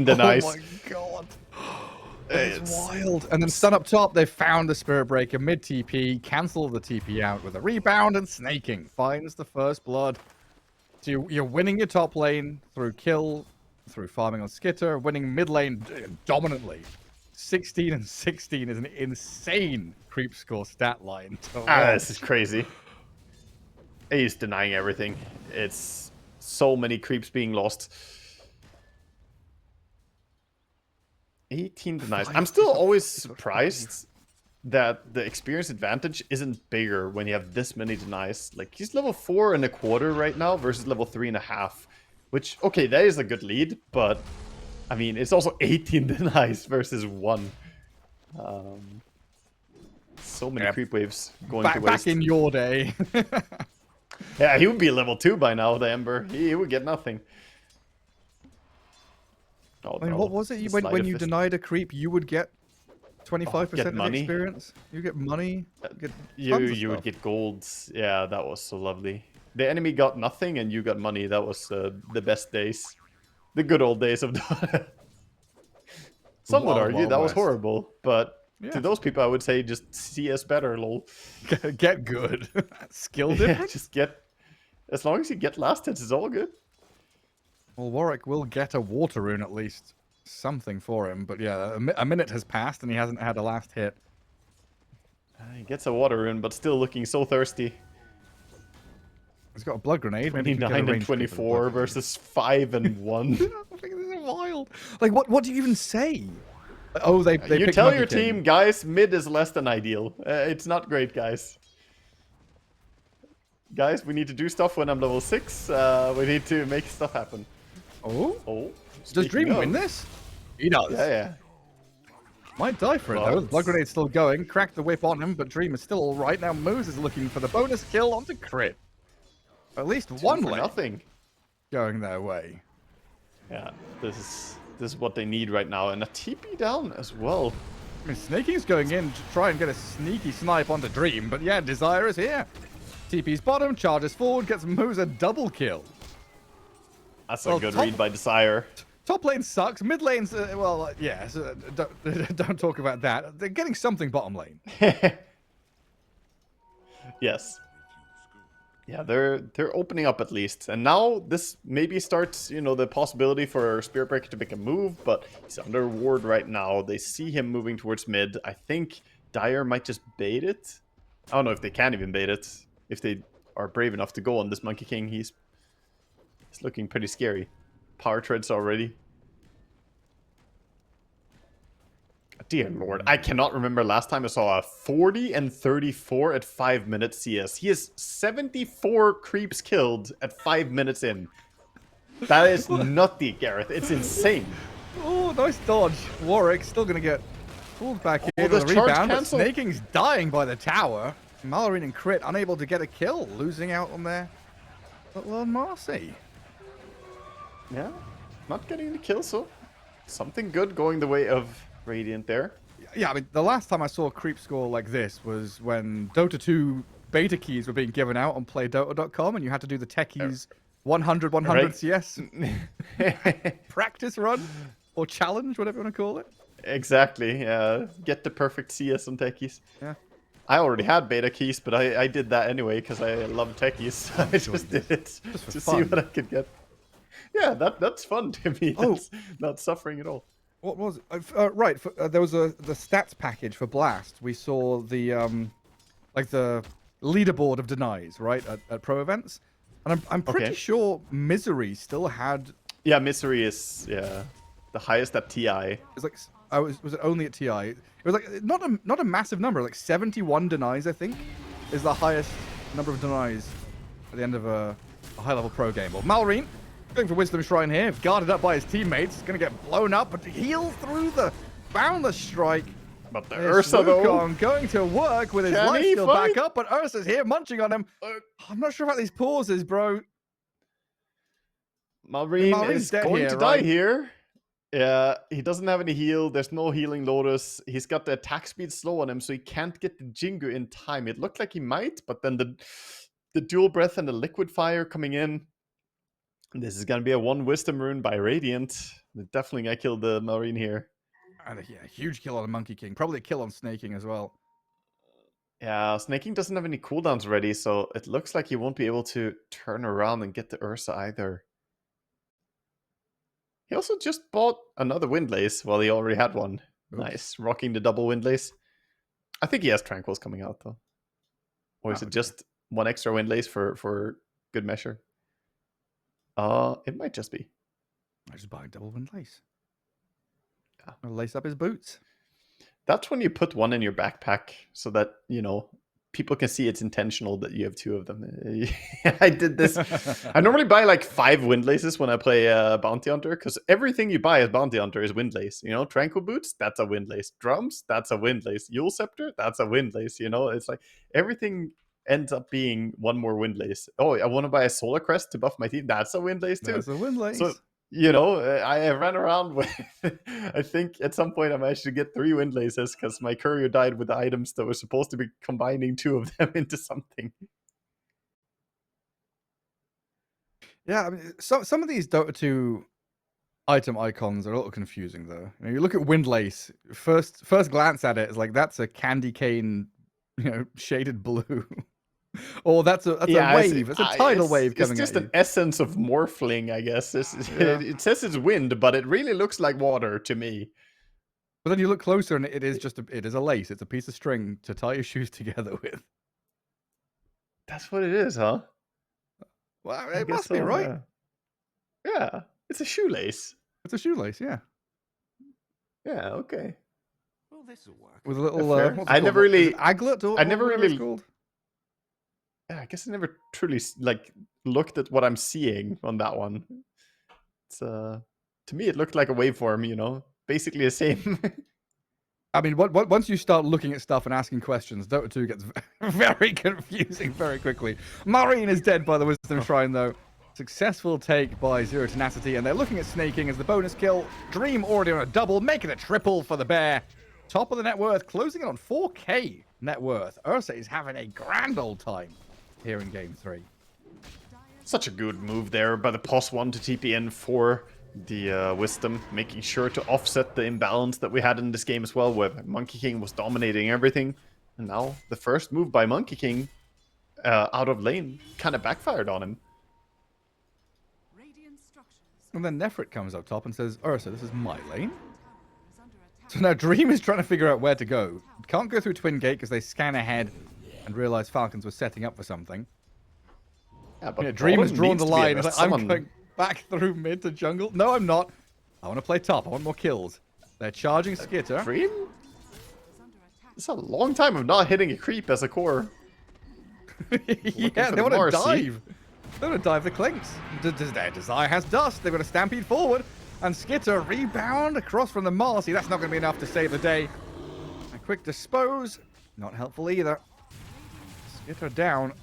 Oh Denies. my god. It's That's wild. And then stun up top, they found the Spirit Breaker mid TP, cancel the TP out with a rebound, and Snaking finds the first blood. So you're winning your top lane through kill, through farming on Skitter, winning mid lane dominantly. 16 and 16 is an insane creep score stat line to watch. This is crazy. He's denying everything. It's so many creeps being lost. 18 denies. I'm still always surprised that the experience advantage isn't bigger when you have this many denies. Like, he's level 4.25 right now versus level 3.5. Which, okay, that is a good lead, but I mean, it's also 18 denies versus 1. So many creep waves going to waste. Back in your day. Yeah, he would be level 2 by now, the Ember. He would get nothing. Oh, I mean, what was it? When you denied a creep, you would get 25% of money. experience? You get money? You would get golds. Yeah, that was so lovely. The enemy got nothing and you got money. That was the best days. The good old days of Dota. Some would argue that was horrible, but to those people I would say just CS better, lol. Get good. Skill difference? Yeah, just get... As long as you get last hits, it's all good. Well, Warwick will get a water rune at least. Something for him, but yeah, a minute has passed and he hasn't had a last hit. He gets a water rune, but still looking so thirsty. He's got a blood grenade. 29 and 24 versus 5 and 1. I think this is wild. Like, what do you even say? Oh, they you tell your team, guys, mid is less than ideal. It's not great, guys. Guys, we need to do stuff when I'm level 6. We need to make stuff happen. Oh. Does Dream win this? He does. Yeah. Might die for it, though. The blood grenade's still going. Cracked the whip on him, but Dream is still alright. Now Moose is looking for the bonus kill onto crit. At least one lane nothing going their way. Yeah, this is what they need right now. And a TP down as well. I mean, Snaking's going in to try and get a sneaky snipe onto Dream, but yeah, Desire is here. TP's bottom, charges forward, gets Moose a double kill. That's a good read by Desire. Top lane sucks. Mid lane's, yeah, so don't talk about that. They're getting something bottom lane. Yes. Yeah, they're opening up at least. And now this maybe starts, the possibility for Spirit Breaker to make a move, but he's under ward right now. They see him moving towards mid. I think Dire might just bait it. I don't know if they can even bait it. If they are brave enough to go on this Monkey King, he's looking pretty scary. Power treads already. Dear Lord, I cannot remember last time I saw a 40 and 34 at 5 minutes CS. He has 74 creeps killed at 5 minutes in. That is nutty, Gareth. It's insane. Oh, nice dodge. Warwick still going to get pulled back in with a rebound, but Snaking's dying by the tower. Mallory and Crit unable to get a kill, losing out on their little Marcy. Yeah, not getting the kill, so something good going the way of Radiant there. Yeah, I mean, the last time I saw a creep score like this was when Dota 2 beta keys were being given out on playdota.com, and you had to do the techies 100 CS practice run or challenge, whatever you want to call it. Exactly. Yeah, get the perfect CS on techies. Yeah. I already had beta keys, but I did that anyway because I love techies. I just did it to see what I could get. Yeah, that's fun to me. That's not suffering at all. What was it? Right, there was the stats package for Blast. We saw the like the leaderboard of denies, right, at pro events, and I'm pretty sure Misery still had. Yeah, Misery is the highest at TI. It's like was it only at TI? It was like not a massive number, like 71 denies, I think, is the highest number of denies at the end of a high level pro game. Well, Malrine going for Wisdom Shrine here, guarded up by his teammates, going to get blown up, but heal through the Boundless Strike. But the Ursa, though, going to work with his life steal back up, but Ursa's here munching on him. I'm not sure about these pauses, bro. Malrine is going to die here. Yeah, he doesn't have any heal. There's no healing Lotus. He's got the attack speed slow on him, so he can't get the Jingu in time. It looked like he might, but then the Dual Breath and the Liquid Fire coming in. This is going to be a 1 Wisdom rune by Radiant. They're definitely gonna kill the Marine here. And yeah, a huge kill on the Monkey King. Probably a kill on Snaking as well. Yeah, Snaking doesn't have any cooldowns ready, so it looks like he won't be able to turn around and get the Ursa either. He also just bought another Windlace. Well, he already had one. Oops. Nice, rocking the double Windlace. I think he has Tranquils coming out, though. Or is it just one extra Windlace for good measure? It might just be. I just buy a double Windlace. Yeah. I'll lace up his boots. That's when you put one in your backpack so that, people can see it's intentional that you have two of them. I did this. I normally buy like 5 Windlaces when I play Bounty Hunter, because everything you buy as Bounty Hunter is Windlace. Tranquil Boots, that's a Windlace. Drums, that's a Windlace. Yule Scepter, that's a Windlace. It's like everything ends up being one more Windlace. Oh, I want to buy a Solar Crest to buff my team. That's a Windlace too. That's a Windlace. So, I ran around with, I think at some point I managed to get 3 Windlaces because my courier died with the items that were supposed to be combining 2 of them into something. Yeah, I mean, some of these Dota 2 item icons are a little confusing, though. You look at Windlace, first glance at it is like, that's a candy cane, shaded blue. Or that's a wave. It's a tidal wave coming at you. It's just an essence of Morphling, I guess. It says it's wind, but it really looks like water to me. But then you look closer, and it is a lace. It's a piece of string to tie your shoes together with. That's what it is, huh? Well, it must be, right? Yeah, it's a shoelace. It's a shoelace, yeah. Yeah, okay. Well, this will work. With a little, I never really... aglet, or I never really... It's called? Yeah, I guess I never truly looked at what I'm seeing on that one. It's to me it looked like a waveform, basically the same. I mean, once you start looking at stuff and asking questions, Dota 2 gets very confusing very quickly. Marine is dead by the Wisdom Shrine, though. Successful take by Zero Tenacity, and they're looking at Snaking as the bonus kill. Dream already on a double, making a triple for the bear. Top of the net worth, closing it on 4k net worth. Ursa is having a grand old time here in Game 3. Such a good move there by the +1 to TP in for the Wisdom, making sure to offset the imbalance that we had in this game as well, where Monkey King was dominating everything. And now the first move by Monkey King out of lane kind of backfired on him. And then Nefrit comes up top and says, Ursa, this is my lane. So now Dream is trying to figure out where to go. Can't go through Twin Gate because they scan ahead and realize Falcons were setting up for something. Yeah, but Dream has drawn the line. Like, I'm going back through mid to jungle. No, I'm not. I want to play top. I want more kills. They're charging Skitter. Dream? It's a long time of not hitting a creep as a core. Yeah, they want to dive. They want to dive the Clinks. Their Desire has dust. They've got to stampede forward. And Skitter rebound across from the Marcy. That's not going to be enough to save the day. A quick dispose. Not helpful either. Skitter down.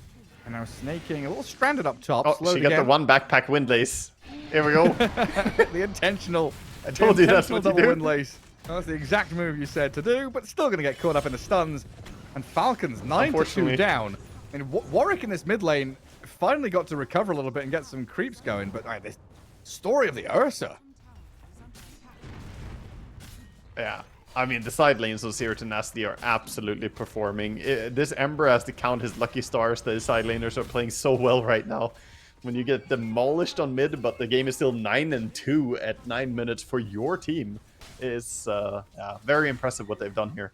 And now Snaking a little stranded up top. Oh, she got the one backpack Windlace. Here we go. The intentional. I told you that's what you do. Windlace. That's the exact move you said to do, but still going to get caught up in the stuns. And Falcons 9-2 down. And Warwick in this mid lane finally got to recover a little bit and get some creeps going. But this story of the Ursa. Yeah. I mean, the side lanes of Zero Tenacity are absolutely performing. This Ember has to count his lucky stars that his side laners are playing so well right now. When you get demolished on mid, but the game is still 9-2 at 9 minutes for your team, is very impressive what they've done here.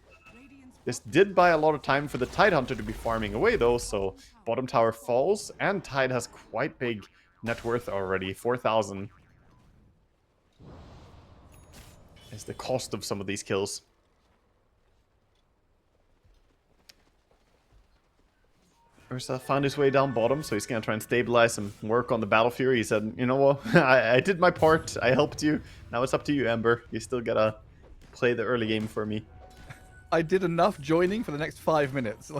This did buy a lot of time for the Tidehunter to be farming away, though, so bottom tower falls, and Tide has quite big net worth already, 4,000. Is the cost of some of these kills. Ursa found his way down bottom, so he's gonna try and stabilize and work on the Battle Fury. He said, you know what, I did my part, I helped you, now it's up to you, Ember. You still gotta play the early game for me. I did enough joining for the next 5 minutes.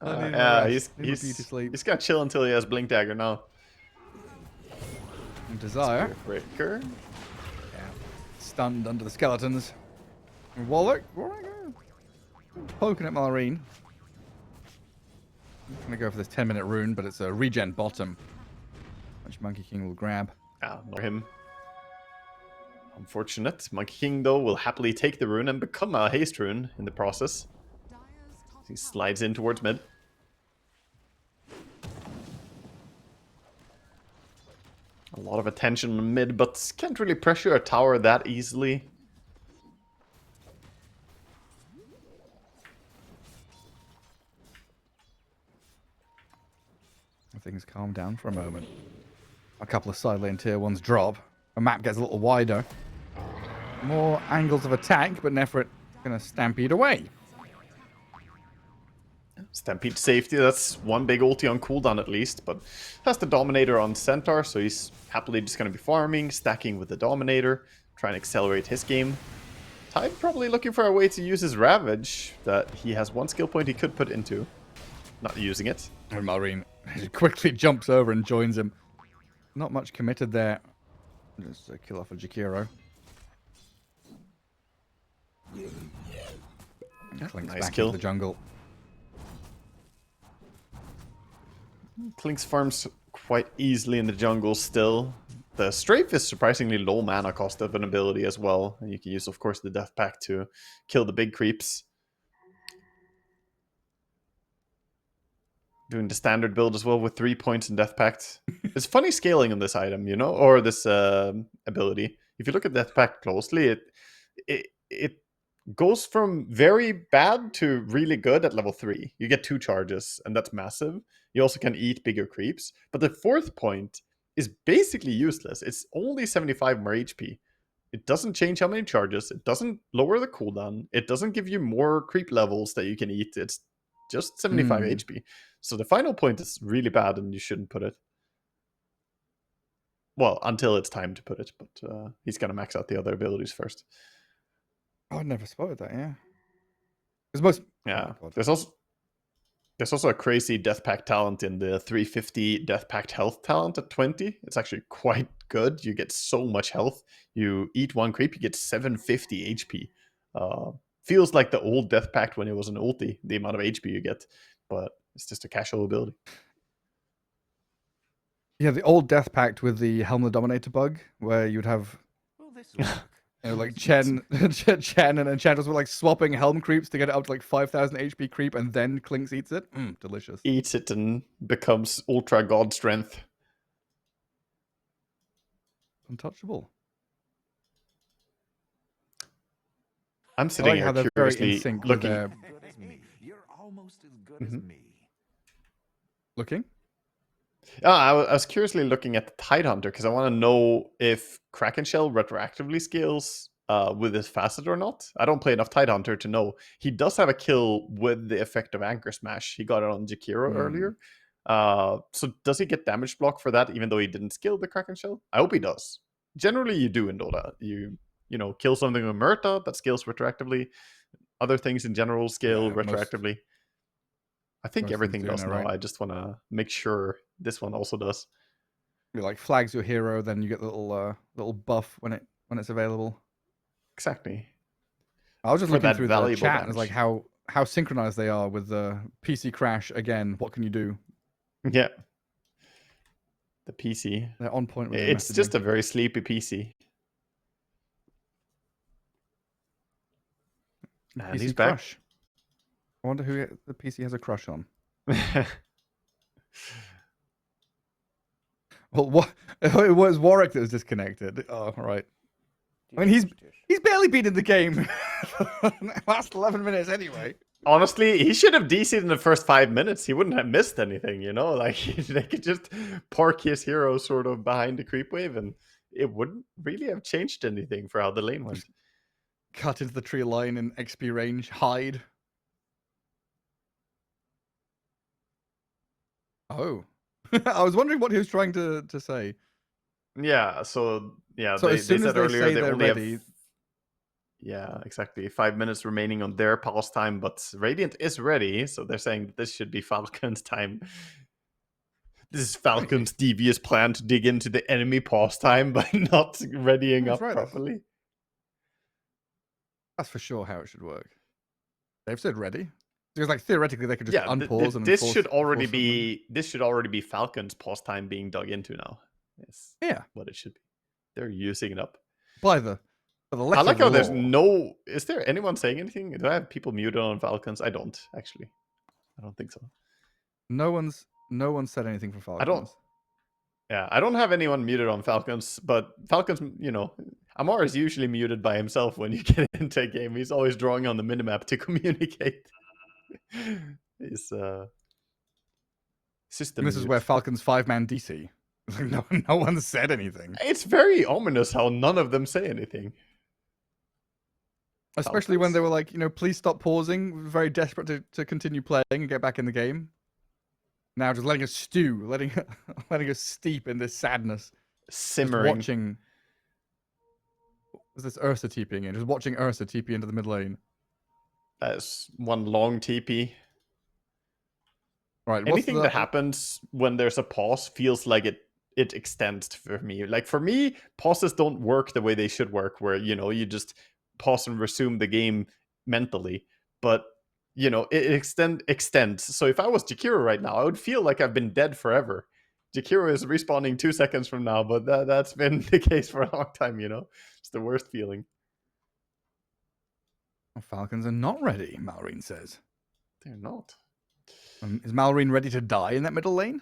Yeah, he's gonna chill until he has Blink Dagger now. And Desire. Breaker. Stunned under the skeletons. And Warwick poking at Marine. I'm gonna go for this 10-minute rune, but it's a regen bottom, which Monkey King will grab. Ah, for him. Unfortunate. Monkey King, though, will happily take the rune and become a haste rune in the process. He slides in towards mid. A lot of attention on mid, but can't really pressure a tower that easily. Things calm down for a moment. A couple of side lane tier 1s drop. The map gets a little wider. More angles of attack, but Nefrit gonna stampede away. Stampede safety, that's one big ulti on cooldown at least, but has the Dominator on Centaur, so he's happily just going to be farming, stacking with the Dominator, trying to accelerate his game. Tide probably looking for a way to use his Ravage, that he has one skill point he could put into. Not using it. And Marine quickly jumps over and joins him. Not much committed there. Just a kill off of Jakiro. Clinks nice back kill. into the jungle. Clinks farms quite easily in the jungle still. The Strafe is surprisingly low mana cost of an ability as well. And you can use, of course, the Death Pact to kill the big creeps. Doing the standard build as well with 3 points in Death Pact. It's funny scaling on this item, you know, or this ability. If you look at Death Pact closely, it goes from very bad to really good at level 3. You get 2 charges, and that's massive. You also can eat bigger creeps. But the 4th point is basically useless. It's only 75 more HP. It doesn't change how many charges. It doesn't lower the cooldown. It doesn't give you more creep levels that you can eat. It's just 75 HP. So the final point is really bad, and you shouldn't put it. Well, until it's time to put it. But he's going to max out the other abilities first. Oh, I never spotted that, yeah. It's most... Yeah. Oh, There's also a crazy Death Pact talent in the 350 Death Pact health talent at 20. It's actually quite good. You get so much health. You eat one creep, you get 750 HP. Feels like the old Death Pact when it was an ulti, the amount of HP you get. But it's just a casual ability. Yeah, the old Death Pact with the Helm of the Dominator bug, where you'd have... Will this work? You know, like Chen and Enchantress were like swapping helm creeps to get it up to like 5,000 HP creep, and then Clinks eats it. Delicious. Eats it and becomes ultra god strength. Untouchable. I'm sitting like here how they're very in curiously sync with looking. their... Good as me. You're almost as good as me. Looking? I was curiously looking at the Tidehunter because I want to know if Kraken Shell retroactively scales with his facet or not. I don't play enough Tidehunter to know. He does have a kill with the effect of Anchor Smash. He got it on Jakiro earlier. So does he get damage block for that even though he didn't skill the Kraken Shell? I hope he does. Generally you do in Dota. You know, kill something with Murta that scales retroactively. Other things in general scale retroactively. I think everything does now. Right? I just want to make sure this one also does. You like flags your hero, then you get the little buff when it's available. Exactly. I was just looking through the chat, damage. and it's like how synchronized they are with the PC crash. Again, what can you do? Yeah. The PC. They're on point with their It's messaging. just a very sleepy PC. And PC he's crush. back. I wonder who the PC has a crush on. Well, what? It was Warwick that was disconnected. Oh, right. I mean, he's barely been in the game last 11 minutes anyway. Honestly, he should have DC'd in the first 5 minutes. He wouldn't have missed anything, you know? Like, they could just park his hero sort of behind the creep wave, and it wouldn't really have changed anything for how the lane went. Just cut into the tree line in XP range, hide. Oh. I was wondering what he was trying to say. Yeah, so as soon they said as they earlier say they they're only ready... have... Yeah, exactly. 5 minutes remaining on their pause time, but Radiant is ready, so they're saying that this should be Falcon's time. This is Falcon's devious plan to dig into the enemy pause time by not readying up properly. That's for sure how it should work. They've said ready. Because like theoretically they could just unpause and this should already be Falcon's pause time being dug into now. Yes. Yeah. What it should be. They're using it up. by the for the I letter like of the how there's law. no... Is there anyone saying anything? Do I have people muted on Falcons? I don't, actually. I don't think so. No one's said anything for I don't... Falcons. Yeah, I don't have anyone muted on Falcons, but Falcons, you know, Amar is usually muted by himself when you get into a game. He's always drawing on the minimap to communicate. He's system And this is mute. where Falcons 5-man DC. No one said anything. It's very ominous how none of them say anything. Especially when Falcons? they were like, please stop pausing. Very desperate to continue playing and get back in the game. Now just letting us stew, letting us steep in this sadness. Simmering. Just watching. Is this Ursa TPing in? Just watching Ursa TP into the mid lane. That's one long TP. Right. Anything that happens when there's a pause feels like it extends for me. Like for me, pauses don't work the way they should work, where you just pause and resume the game mentally. But it extends. So if I was Jakiro right now, I would feel like I've been dead forever. Jakiro is respawning 2 seconds from now, but that's been the case for a long time. It's the worst feeling. Falcons are not ready, Malrine says. They're not. Is Malrine ready to die in that middle lane?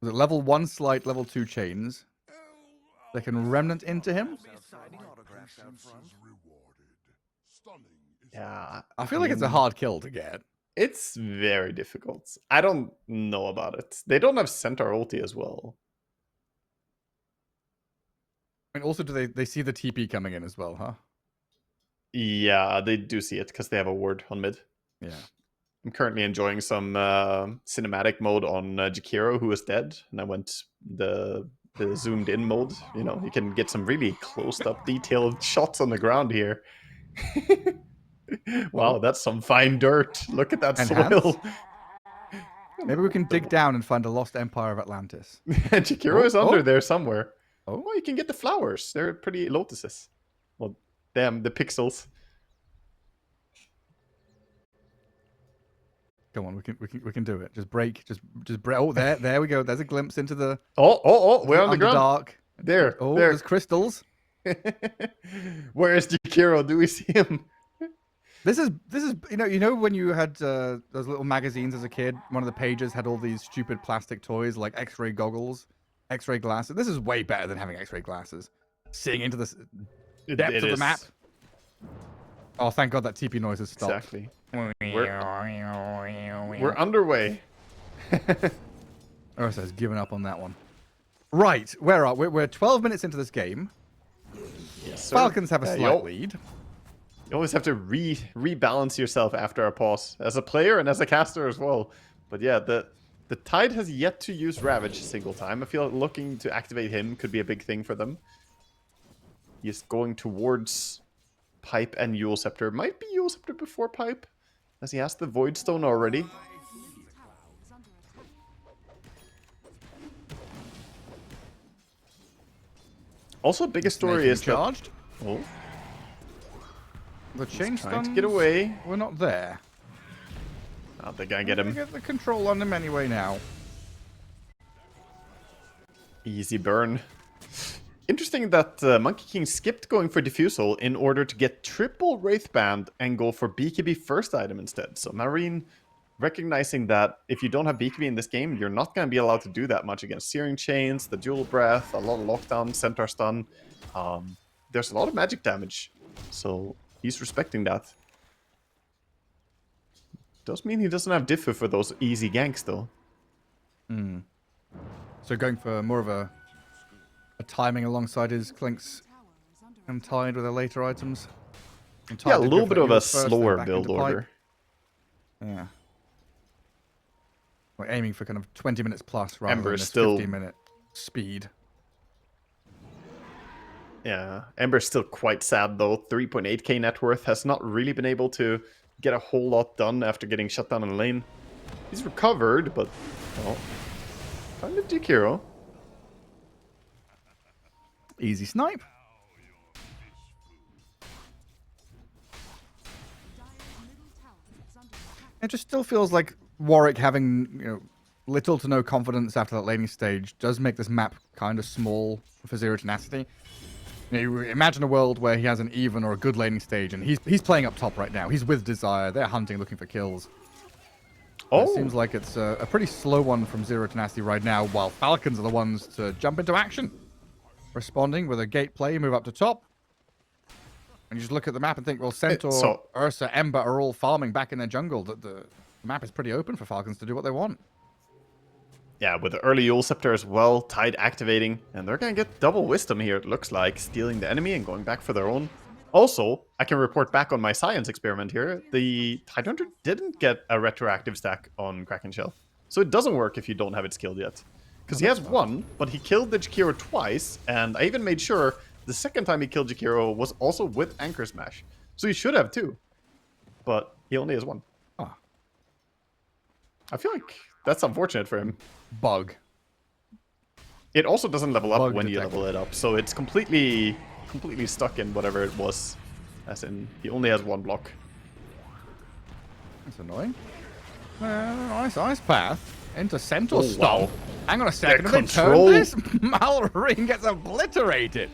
Was it level 1 slight, level 2 chains? They can remnant into him? Yeah. I feel like it's a hard kill to get. It's very difficult. I don't know about it. They don't have Centaur ulti as well. And also, do they see the TP coming in as well, huh? Yeah, they do see it because they have a ward on mid. Yeah. I'm currently enjoying some cinematic mode on Jakiro, who is dead, and I went the zoomed in mode. You can get some really closed up, detailed shots on the ground here. Wow, that's some fine dirt. Look at that soil. Maybe we can dig down and find a lost empire of Atlantis. Jakiro is under there somewhere. Oh, you can get the flowers. They're pretty lotuses. Well, damn, the pixels. Come on, we can do it. Just break. Oh, there we go. There's a glimpse into the. Oh, we're on the ground. Dark. There. Oh, there. there's crystals. Where is Jakiro? Do we see him? This is when you had those little magazines as a kid. One of the pages had all these stupid plastic toys like X-ray goggles, X-ray glasses. This is way better than having X-ray glasses. Seeing into the depth of the map. Oh, thank God that TP noise has stopped. Exactly. We're underway. Ursa's given up on that one. Right, where are we? We're 12 minutes into this game. Yes, sir. Falcons have a slight lead. You always have to rebalance yourself after a pause, as a player and as a caster as well. But yeah, the Tide has yet to use Ravage a single time. I feel like looking to activate him could be a big thing for them. He's going towards Pipe and Eul Scepter. Might be Eul Scepter before Pipe, as he has the Void Stone already. Also, biggest story is charged. Oh. The chain Trying to get away. We're not there. I don't think I get him. Get the control on him anyway now. Easy burn. Interesting that Monkey King skipped going for Diffusal in order to get triple Wraithband and go for BKB first item instead. So Marine recognizing that if you don't have BKB in this game, you're not going to be allowed to do that much against Searing Chains, the Dual Breath, a lot of Lockdown, Centaur Stun. There's a lot of magic damage. So he's respecting that. Does mean he doesn't have Diffu for those easy ganks though. So going for more of a timing alongside his Clinks and Tide with their later items. Yeah, a little bit of a slower build order. Yeah. We're aiming for kind of 20 minutes plus rather Ember than this still 15-minute speed. Yeah, Ember's still quite sad though. 3.8k net worth, has not really been able to get a whole lot done after getting shut down in lane. He's recovered, but well, found a Jakiro. Easy snipe. It just still feels like Warwick having, little to no confidence after that laning stage does make this map kind of small for Zero Tenacity. You imagine a world where he has an even or a good laning stage, and he's playing up top right now. He's with Desire. They're hunting, looking for kills. It seems like it's a pretty slow one from Zero Tenacity right now, while Falcons are the ones to jump into action. Responding with a gate play, move up to top. And you just look at the map and think, well, Centaur, Ursa, Ember are all farming back in their jungle. The map is pretty open for Falcons to do what they want. Yeah, with the early Yule Scepter as well, Tide activating, and they're going to get double Wisdom here, it looks like, stealing the enemy and going back for their own. Also, I can report back on my science experiment here, the Tidehunter didn't get a retroactive stack on Kraken Shell. So it doesn't work if you don't have it skilled yet. Because he has one, but he killed the Jakiro twice, and I even made sure the second time he killed Jakiro was also with Anchor Smash. So he should have two, but he only has one. Oh. I feel like that's unfortunate for him. Bug. It also doesn't level up Bug when you detected. level it up, so it's completely stuck in whatever it was. As in, he only has one block. That's annoying. Nice ice path into Centaur Oh, Stomp. wow. Hang on a second, Their did they turn control. this? Malrine gets obliterated.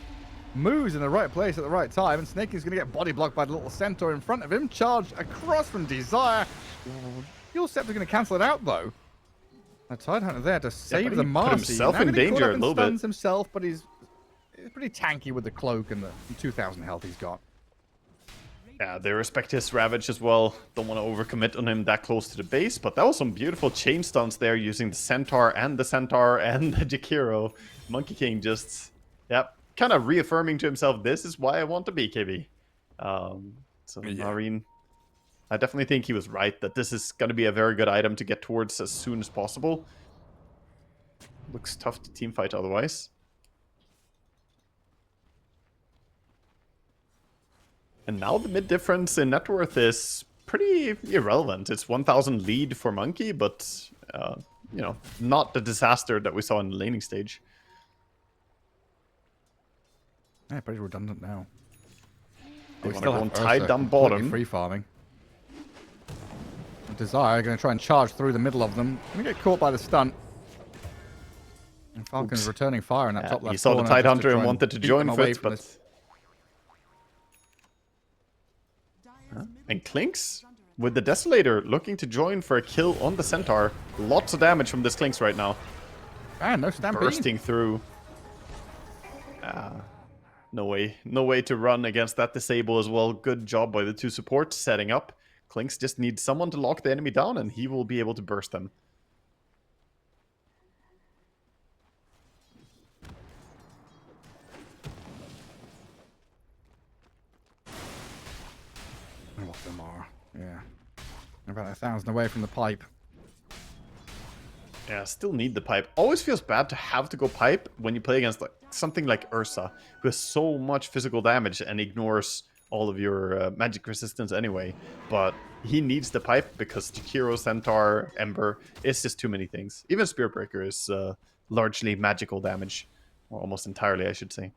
Moves in the right place at the right time, and Snakey's going to get body blocked by the little Centaur in front of him. Charged across from Desire. Yule Scepter's going to cancel it out, though. A Tidehunter there to save but the he put Marcy. himself Now in getting caught danger up a in little bit. stuns himself, but he's pretty tanky with the cloak and the 2,000 health he's got. Yeah, they respect his Ravage as well. Don't want to overcommit on him that close to the base, but that was some beautiful chain stuns there using the Centaur and the Jakiro. Monkey King just, kind of reaffirming to himself, this is why I want to be KB. Marine, I definitely think he was right that this is going to be a very good item to get towards as soon as possible. Looks tough to teamfight otherwise. And now the mid difference in net worth is pretty irrelevant. It's 1,000 lead for Monkey, but, not the disaster that we saw in the laning stage. Yeah, pretty redundant now. They We want to still go have and Tide Ursa down completely bottom. free farming. Desire going to try and charge through the middle of them. Going to get caught by the stunt. And Falcon's returning fire in that top left He saw the corner just to Tidehunter try and wanted to beat join them for away it, from but... this. And Clinks with the Desolator looking to join for a kill on the Centaur. Lots of damage from this Clinks right now. And no stampede. Bursting through. No way to run against that disable as well. Good job by the two supports setting up. Clinks just needs someone to lock the enemy down and he will be able to burst them. What them are. Yeah. About 1,000 away from the pipe. Yeah, still need the pipe. Always feels bad to have to go pipe when you play against something like Ursa, who has so much physical damage and ignores all of your magic resistance anyway. But he needs the pipe because Jakiro, Centaur, Ember, it's just too many things. Even Spirit Breaker is largely magical damage. Or almost entirely, I should say.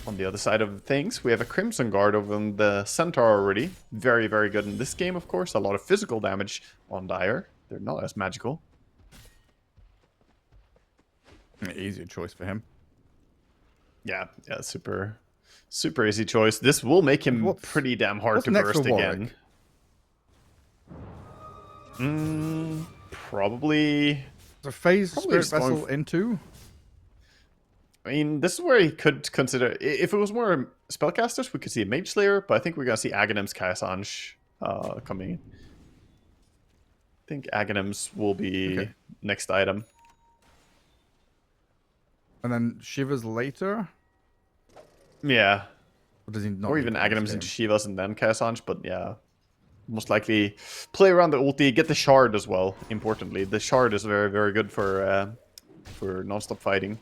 On the other side of things, we have a Crimson Guard over on the Centaur already. Very, very good in this game, of course. A lot of physical damage on Dire. They're not as magical. Easier choice for him. Yeah, super easy choice. This will make him pretty damn hard to next for burst again. Probably... So phase Spirit just going Vessel into... I mean, this is where he could consider... If it was more spellcasters, we could see a Mage Slayer, but I think we're going to see Aghanim's Kaisanj coming in. I think Aghanim's will be next item. And then Shiva's later? Yeah. Or does he not Or need even to Aghanim's game? and Shivas and then Kaisanj, but yeah. Most likely play around the ulti, get the Shard as well, importantly. The Shard is very, very good for non-stop fighting.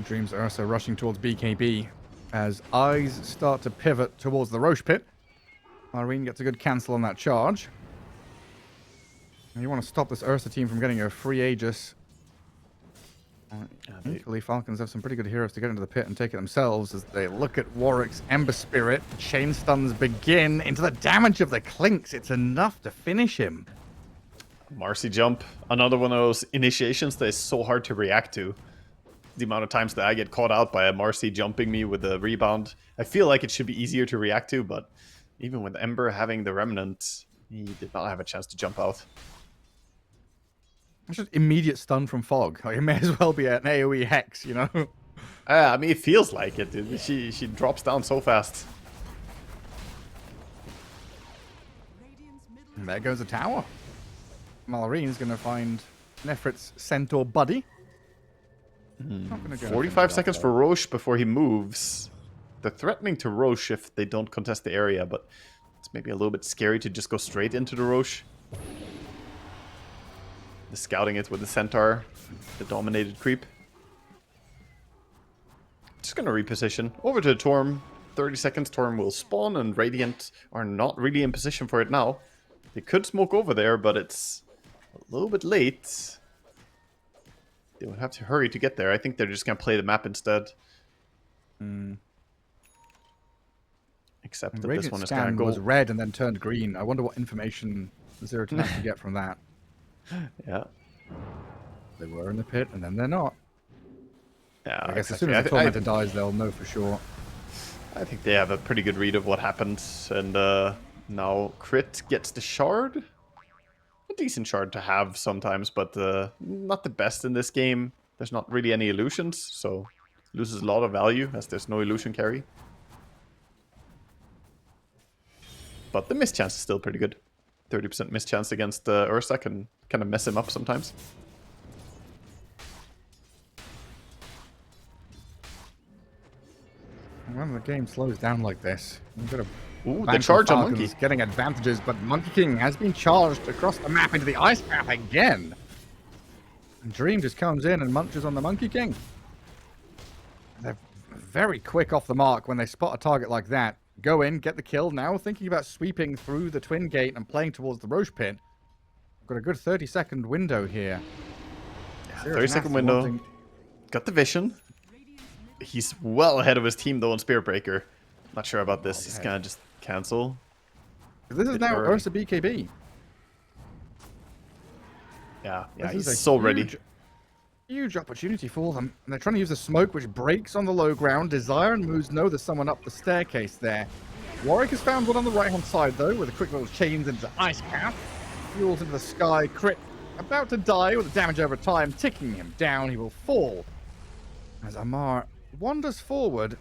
Dreams Ursa rushing towards BKB as eyes start to pivot towards the Roche pit. Irene gets a good cancel on that charge. And you want to stop this Ursa team from getting a free Aegis. Thankfully, Falcons have some pretty good heroes to get into the pit and take it themselves as they look at Warwick's Ember Spirit. Chain stuns begin into the damage of the Clinks. It's enough to finish him. Marcy jump, another one of those initiations that is so hard to react to. The amount of times that I get caught out by a Marcy jumping me with a rebound. I feel like it should be easier to react to, but even with Ember having the Remnant, he did not have a chance to jump out. It's just immediate stun from Fog. Like, it may as well be an AoE Hex, you know? I mean, it feels like it. She drops down so fast. And there goes the tower. Malorine's going to find Nefrit's Centaur buddy. Not gonna go 45 seconds for Roche before he moves. They're threatening to Roche if they don't contest the area, but it's maybe a little bit scary to just go straight into the Roche. The scouting it with the Centaur, the dominated creep. Just gonna reposition. Over to the Torm. 30 seconds, Torm will spawn, and Radiant are not really in position for it now. They could smoke over there, but it's a little bit late. They would have to hurry to get there. I think they're just gonna play the map instead. Except that this one is gonna go... was red and then turned green. I wonder what information Zero to to get from that. Yeah. They were in the pit, and then they're not. Yeah, I guess as soon as the Tormentor dies, they'll know for sure. I think they have a pretty good read of what happened. And now Crit gets the shard. A decent shard to have sometimes, but not the best in this game. There's not really any illusions, so loses a lot of value as there's no illusion carry. But the miss chance is still pretty good. 30% miss chance against Ursa can kind of mess him up sometimes. When the game slows down like this, you've got to Ooh, the charge on Monkey. Getting advantages, but Monkey King has been charged across the map into the ice path again. And Dream just comes in and munches on the Monkey King. They're very quick off the mark when they spot a target like that. Go in, get the kill. Now thinking about sweeping through the Twin Gate and playing towards the Roche Pit. Got a good 30-second window here. Yeah, 30-second window. Got the vision. He's well ahead of his team, though, on Spirit Breaker. Not sure about this. He's gonna just cancel. This is now Ursa BKB. Yeah, he's so ready. Huge opportunity for them. And they're trying to use the smoke, which breaks on the low ground. Desire and Moose know there's someone up the staircase there. Warwick has found one on the right-hand side, though, with a quick little chains into Ice Path. Fuels into the sky. Crit about to die with the damage over time, ticking him down. He will fall. As Amar wanders forward.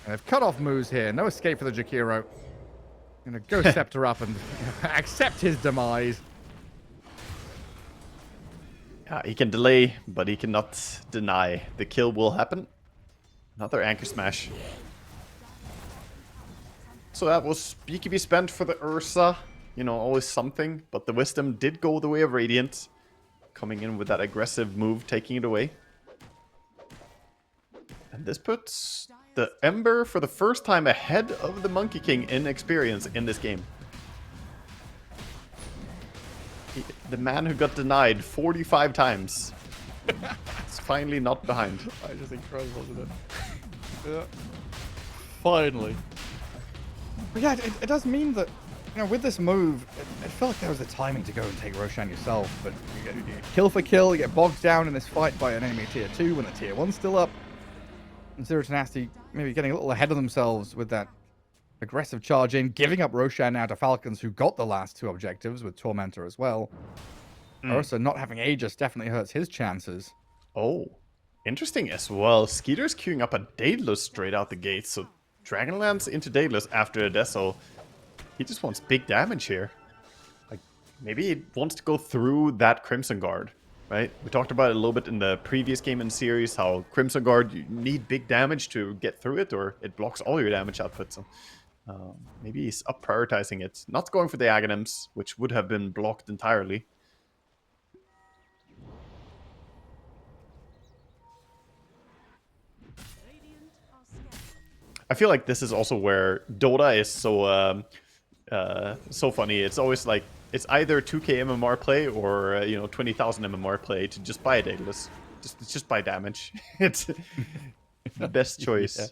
And they've cut off Moose here. No escape for the Jakiro. Gonna go Scepter up and accept his demise. Yeah, he can delay, but he cannot deny. The kill will happen. Another Anchor Smash. So that was BKB spent for the Ursa. You know, always something. But the Wisdom did go the way of Radiant. Coming in with that aggressive move, taking it away. And this puts the Ember for the first time ahead of the Monkey King in experience in this game. The man who got denied 45 times. It's finally not behind. It's just incredible, isn't it? Yeah. Finally. But yeah, it does mean that, you know, with this move, it felt like there was the timing to go and take Roshan yourself, but you get kill for kill, you get bogged down in this fight by an enemy tier 2 when the tier 1's still up. And Zero Tenacity maybe getting a little ahead of themselves with that aggressive charge in, giving up Roshan now to Falcons, who got the last 2 objectives with Tormentor as well. Ursa not having Aegis definitely hurts his chances. Oh, interesting as well. Skeeter's queuing up a Daedalus straight out the gate, so Dragonlance into Daedalus after a Deso. He just wants big damage here. Like, maybe he wants to go through that Crimson Guard, right? We talked about it a little bit in the previous game in the series, how Crimson Guard, you need big damage to get through it, or it blocks all your damage output. So maybe he's up prioritizing it. Not going for the Aghanims, which would have been blocked entirely. I feel like this is also where Dota is so so funny. It's always like, it's either 2k MMR play or 20,000 MMR play to just buy a Daedalus. It's just by damage. It's the best choice. Yeah.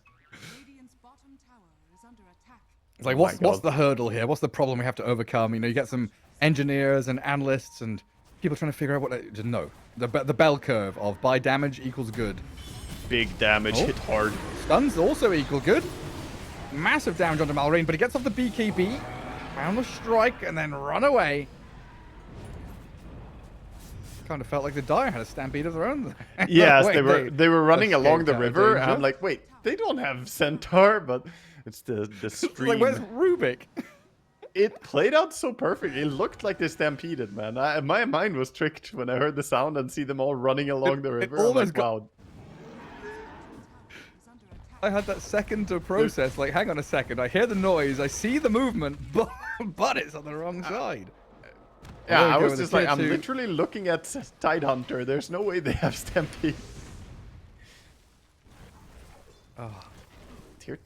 Radiant's bottom tower is under attack. It's like, Oh my what's God. the hurdle here? What's the problem we have to overcome? You know, you get some engineers and analysts and people trying to figure out what they just know. The bell curve of buy damage equals good. Big damage, Oh. hit hard. Stuns also equal good. Massive damage onto Malrine, but he gets off the BKB, found the strike, and then run away. Kind of felt like the Dire had a stampede of their own. Yes, Wait, they were running along escaped the out of river, and danger. I'm like, wait, they don't have Centaur, but it's the It's stream. like, where's Rubik? It played out so perfect. It looked like they stampeded, man. My mind was tricked when I heard the sound and see them all running along the river. I'm almost like, got- wow. Is under attack. I had that second to process. Like, hang on a second. I hear the noise. I see the movement, but it's on the wrong side. Yeah, There we I go was with the just like, tier I'm two. literally looking at Tidehunter. There's no way they have Stampede. Oh. Tier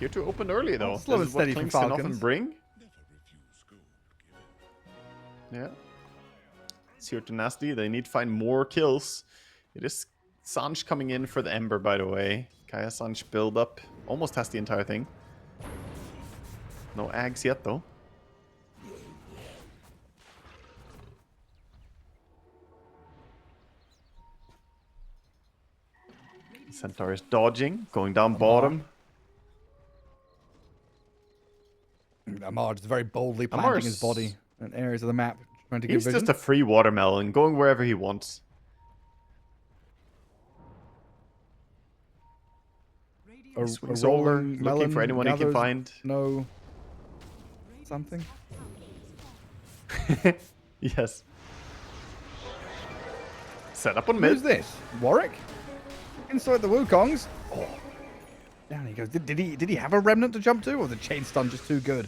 2 opened early, though. Slow This and is what steady from Klinks can often Falcons. bring. Yeah. Tier Tenacity, they need to find more kills. It is Sanj coming in for the Ember, by the way. Kaya Sanj build up. Almost has the entire thing. No Ags yet, though. Centaur is dodging, going down bottom. Amar just very boldly planting Amar's- his body in areas of the map, trying to give He's vision. just a free watermelon, going wherever he wants. a Swings over, rolling looking melon for anyone he can gathers find. No. Something. Yes. Set up on Who's mid. this? Warwick? Inside the Wukongs. Oh. Down he goes. Did he have a remnant to jump to, or the chain stun just too good?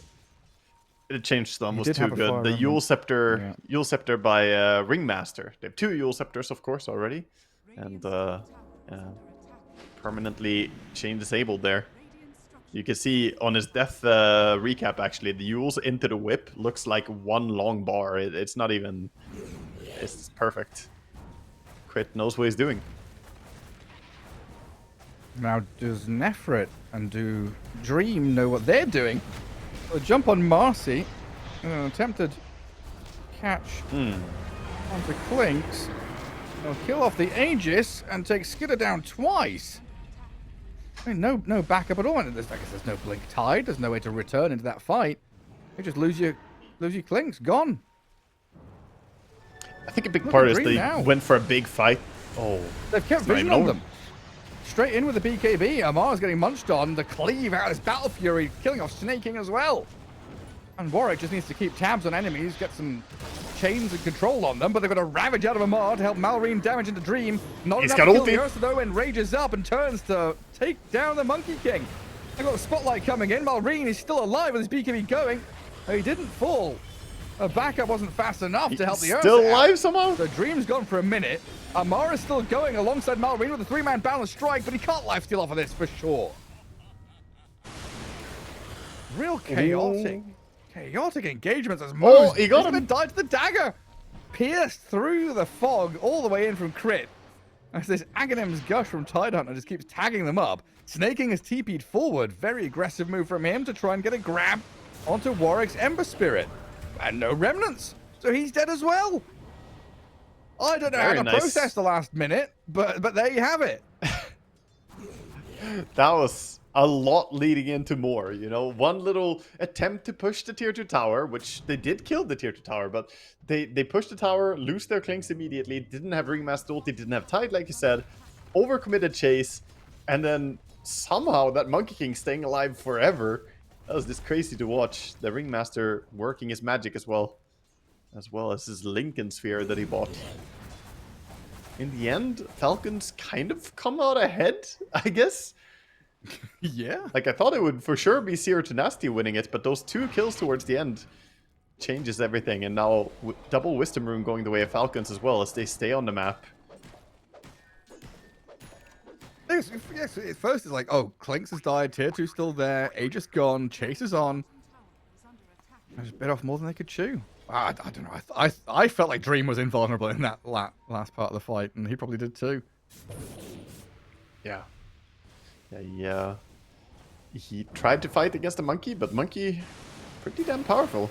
The change stun He was did too have a good. fire The remnant. Yule Scepter, Yeah. Yule Scepter by Ringmaster. They have 2 Yule Scepters, of course, already, and permanently chain disabled there. You can see on his death recap, actually, the Yules into the whip looks like one long bar. It's not even... It's perfect. Crit knows what he's doing. Now, does Nefrit and do Dream know what they're doing? They'll jump on Marcy. Attempted catch onto Clinks. They'll kill off the Aegis and take Skidder down twice. I mean, no backup at all. And there's no Blink Tide. There's no way to return into that fight. You just lose your Clinks. Gone. I think a big Look part at is Dream they now. went for a big fight. Oh, They've kept It's not vision even on over. them. Straight in with the BKB. Amar's getting munched on. The cleave out of his Battle Fury, killing off Snaking as well. And Warwick just needs to keep tabs on enemies, get some chains and control on them, but they've got a Ravage out of Amar to help Malrine damage into Dream. Not He's enough got to kill ulti. the Ursa, though, and rages up and turns to take down the Monkey King. They've got the spotlight coming in. Malrine is still alive with his BKB going. He didn't fall. A backup wasn't fast enough to help the Ursa still out. alive somehow? The Dream's gone for a minute. Amar is still going alongside Malrine with a 3-man balance strike, but he can't lifesteal off of this for sure. Real chaotic. Chaotic engagements as Mo's Oh, he got gonna him. die to the dagger. Pierced through the fog all the way in from crit. As this Aghanim's gush from Tidehunter just keeps tagging them up. Snaking has TP'd forward. Very aggressive move from him to try and get a grab onto Warwick's Ember Spirit. And no remnants. So he's dead as well. I don't know Very how to nice. process the last minute, but there you have it. That was a lot leading into more, you know? One little attempt to push the tier 2 tower, which they did kill the tier 2 tower, but they pushed the tower, lose their Clinks immediately, didn't have Ringmaster ulti, didn't have Tide, like you said, overcommitted chase, and then somehow that Monkey King staying alive forever. That was just crazy to watch. The Ringmaster working his magic as well as his Lincoln Sphere that he bought. In the end, Falcons kind of come out ahead, I guess. Yeah. Like, I thought it would for sure be Seer Tenacity winning it, but those 2 kills towards the end changes everything. And now, double Wisdom Rune going the way of Falcons as well, as they stay on the map. Yes, at first it's like, oh, Clinks has died, tier 2 still there, Aegis gone, Chase is on. I just bit off more than they could chew. I don't know. I felt like Dream was invulnerable in that last part of the fight, and he probably did too. Yeah. Yeah. He tried to fight against the monkey, but monkey pretty damn powerful.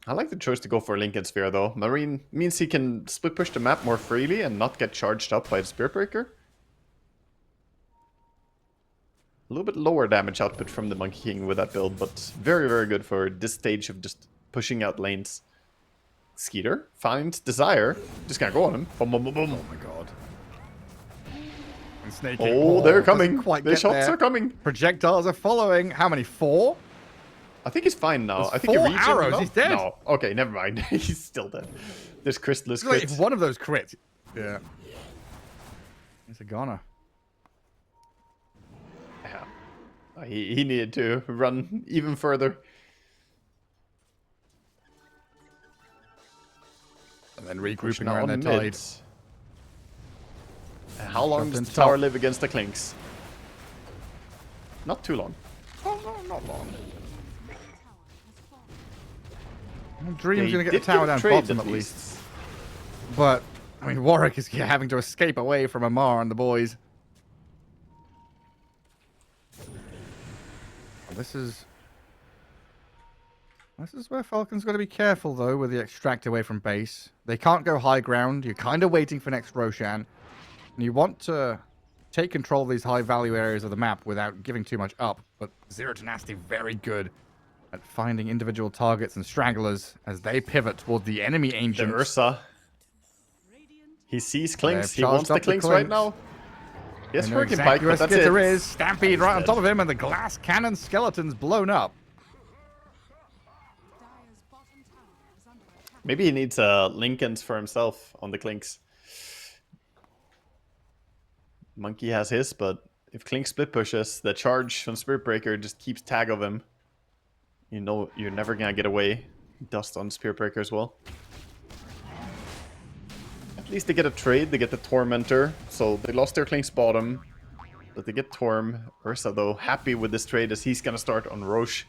I like the choice to go for Lincoln Sphere though. Marine means he can split push the map more freely and not get charged up by the Spirit Breaker. A little bit lower damage output from the Monkey King with that build, but very, very good for this stage of just pushing out lanes. Skeeter finds Desire. Just gonna go on him. Boom, boom, boom, boom. Oh my god. And snaking. Oh, they're doesn't coming. quite The get shots there. are coming. Projectiles are following. How many? 4? I think he's fine now. There's I think 4 he regenerated arrows. enough. He's dead. No. Okay, never mind. He's still dead. There's Crystallis Like, crit. if one of those crits. Yeah. He's a goner. Yeah. He needed to run even further. And then regrouping Now around their on tide. mid. And how long Jumped does in the tower top. live against the Clinks? Not too long. Oh, no, not long. Tower has fallen. Dream's They going to get the did tower give down trade bottom at least. But, I mean, Warwick is having to escape away from Amar and the boys. This is where Falcon's got to be careful, though, with the extract away from base. They can't go high ground. You're kind of waiting for next Roshan. And you want to take control of these high-value areas of the map without giving too much up. But Zero Tenacity very good at finding individual targets and stragglers as they pivot toward the enemy The ancient. Ursa. Radiant He sees Clinks. They've He wants charged the up the Clinks right Clinks. now. Yes, They know Hurricane exactly Pike, where but that's Skitter it. is. Stampede right on dead. top of him, and the glass cannon skeleton's blown up. Dire's bottom tower is under attack. Maybe he needs Lincolns for himself on the Clinks. Monkey has his, but if Clink split pushes, the charge from Spirit Breaker just keeps tag of him. You know you're never gonna get away. Dust on Spirit Breaker as well. At least they get a trade, they get the Tormentor. So they lost their Clink's bottom, but they get Torm. Ursa though, happy with this trade as he's gonna start on Roche.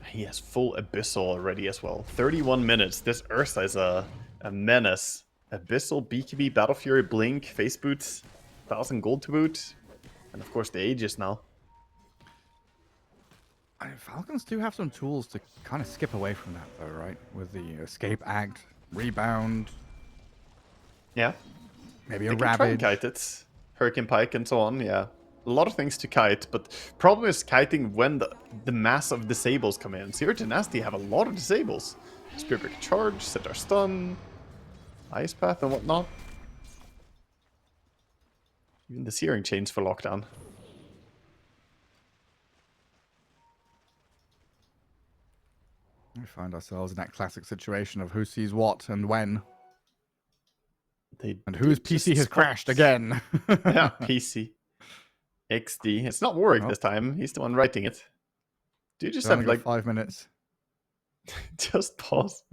He has full Abyssal already as well. 31 minutes. This Ursa is a menace. Abyssal, BKB, Battle Fury, Blink, Face Boots, 1,000 gold to boot. And of course the Aegis now. I mean, Falcons do have some tools to kind of skip away from that, though, right? With the Escape Act, Rebound, Yeah. maybe They a can try and Ravage. kite it. Hurricane Pike and so on, yeah. A lot of things to kite, but problem is kiting when the mass of disables come in. Zero Tenacity have a lot of disables. Spirit Breaker Charge, Sitar Stun, Ice Path and whatnot. Even the Searing Chains for lockdown. We find ourselves in that classic situation of who sees what and when. They And whose did just PC has spot- crashed again. Yeah, PC. XD. It's not Warwick Oh. this time. He's the one writing it. Do you just Only have got like 5 minutes. just pause?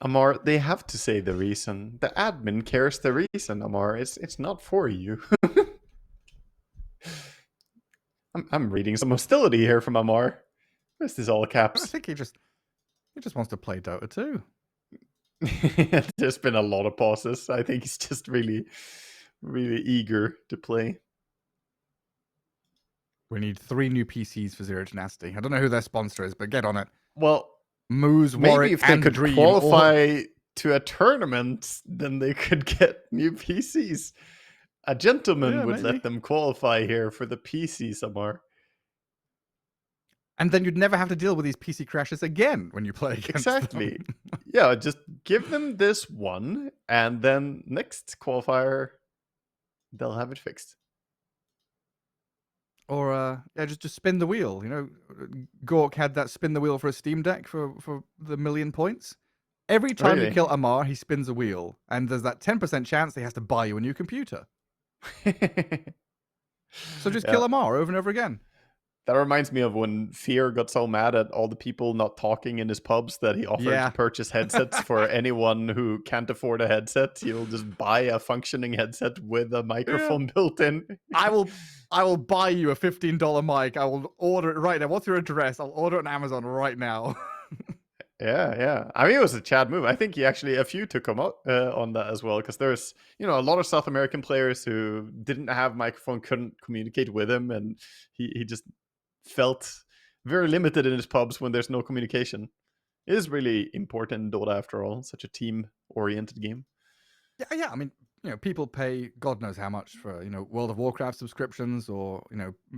Amar, they have to say the reason. The admin cares the reason, Amar. It's not for you. I'm reading some hostility here from Amar. This is all I caps. think he just wants to play Dota 2. There's been a lot of pauses. I think he's just really, really eager to play. We need 3 new PCs for Zero Tenacity. I don't know who their sponsor is, but get on it. Well, Moose, maybe Warwick, if they and could Dream. qualify to a tournament, then they could get new PCs. A gentleman Yeah, would maybe. let them qualify here for the PC somewhere. And then you'd never have to deal with these PC crashes again when you play against Exactly. them. Yeah, just give them this one, and then next qualifier, they'll have it fixed. Or yeah, just spin the wheel. You know, Gork had that spin the wheel for a Steam Deck for the 1,000,000 points. Every time you Really? kill Amar, he spins a wheel, and there's that 10% chance he has to buy you a new computer. So just Yeah. kill Amar over and over again. That reminds me of when Fear got so mad at all the people not talking in his pubs that he offered Yeah. to purchase headsets for anyone who can't afford a headset. He'll just buy a functioning headset with a microphone built in. I will buy you a $15 mic. I will order it right now. What's your address? I'll order it on Amazon right now. Yeah. I mean, it was a Chad move. I think he actually, a few took him out on that as well, because there's, a lot of South American players who didn't have microphone, couldn't communicate with him, and he just felt very limited in his pubs when there's no communication. It is really important in Dota after all, such a team-oriented game. Yeah. I mean, people pay God knows how much for, World of Warcraft subscriptions, or,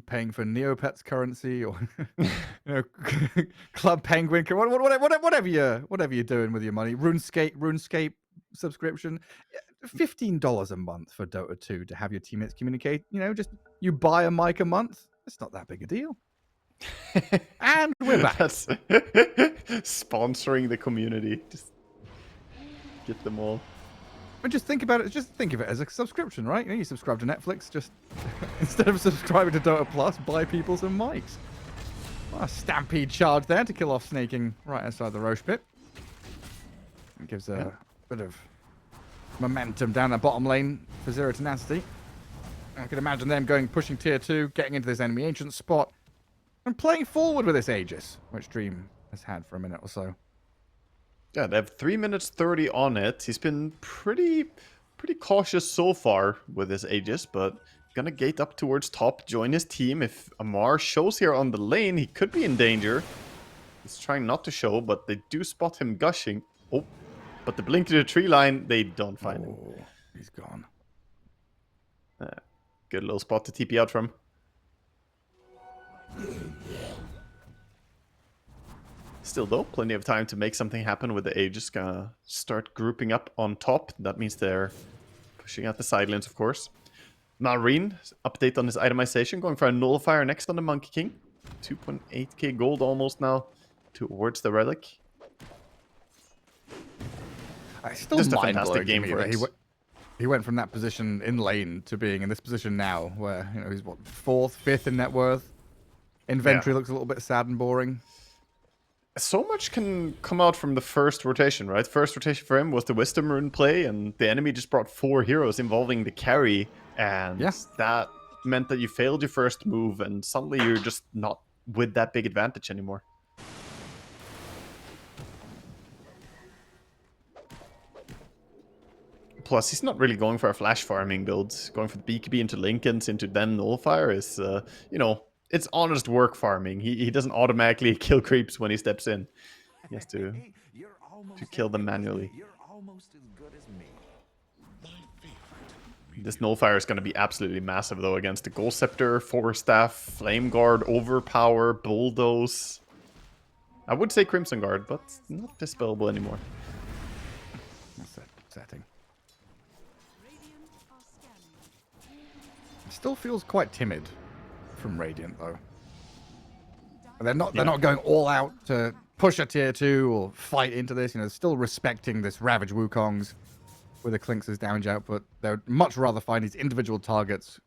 paying for Neopets currency, or, Club Penguin, whatever you're doing with your money. RuneScape subscription, $15 a month for Dota 2 to have your teammates communicate. Just you buy a mic a month. It's not that big a deal. And we're back. That's sponsoring the community. Just get them all. And just think about it. Just think of it as a subscription, right? You subscribe to Netflix. Just instead of subscribing to Dota Plus, buy people some mics. Well, a stampede charge there to kill off Snaking right outside the Roche pit. It gives a bit of momentum down the bottom lane for Zero Tenacity. I can imagine them pushing tier 2, getting into this enemy ancient spot, and playing forward with this Aegis, which Dream has had for a minute or so. Yeah, they have 3 minutes 30 on it. He's been pretty cautious so far with his Aegis, but gonna gate up towards top, join his team. If Amar shows here on the lane, he could be in danger. He's trying not to show, but they do spot him gushing. Oh, but the blink to the tree line, they don't find him. He's gone. Good little spot to TP out from. Still though, plenty of time to make something happen with the Aegis. Gonna start grouping up on top. That means they're pushing out the side lanes, of course. Marine, update on his itemization, going for a nullifier next on the Monkey King. 2.8k gold almost now towards the relic. Still Just a mind fantastic blowing game to me for that it. he went from that position in lane to being in this position now, where he's what, 4th, 5th in net worth. Inventory looks a little bit sad and boring. So much can come out from the first rotation, right? First rotation for him was the Wisdom Rune play, and the enemy just brought 4 heroes involving the carry, and that meant that you failed your first move, and suddenly you're just not with that big advantage anymore. Plus, he's not really going for a flash farming build. Going for the BKB into Lincolns, into then Nullifier is, it's honest work farming. He doesn't automatically kill creeps when he steps in. He has to kill them manually. You're almost as good as me. This Nullifier is going to be absolutely massive, though, against the Ghost Scepter, Force Staff, Flame Guard, Overpower, Bulldoze. I would say Crimson Guard, but not dispellable anymore. That's that setting. Radiant are scanning. Still feels quite timid from Radiant, though. They're not going all out to push a tier 2 or fight into this. Still respecting this Ravage Wukong's with the Clinks' damage output. They'd much rather find these individual targets,